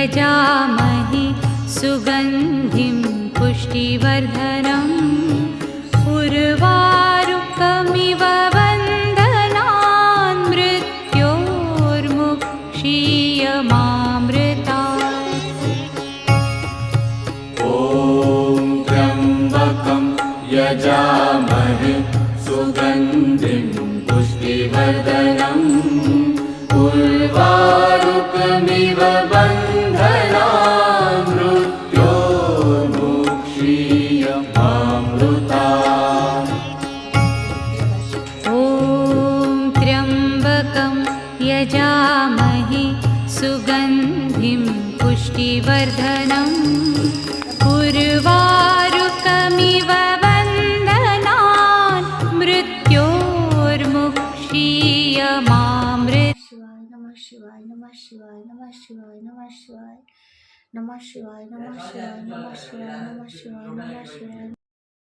यजामहे सुगन्धिं पुष्टिवर्धनम् उर्वारुकमिव बन्धनान् मृत्योर्मुक्षीयमामृतात्। ॐ त्र्यम्बकं यजामहे सुगन्धिं पुष्टिवर्धनम् उर्वारुकमिव बन्धनान् मृत्योर्मुक्षीयमामृतात्। ॐ त्र्यम्बकं यजामहे सुगन्धिं पुष्टिवर्धनम् उर्वारुकमिव बन्धनान् मृत्योर्मुक्षीयमामृतात्। नमः शिवाय नमः शिवाय नमः शिवाय नमः शिवाय नमः शिवाय नमः शिवाय नमः शिवाय नमः शिवाय नमः शिवाय नमः शिवाय।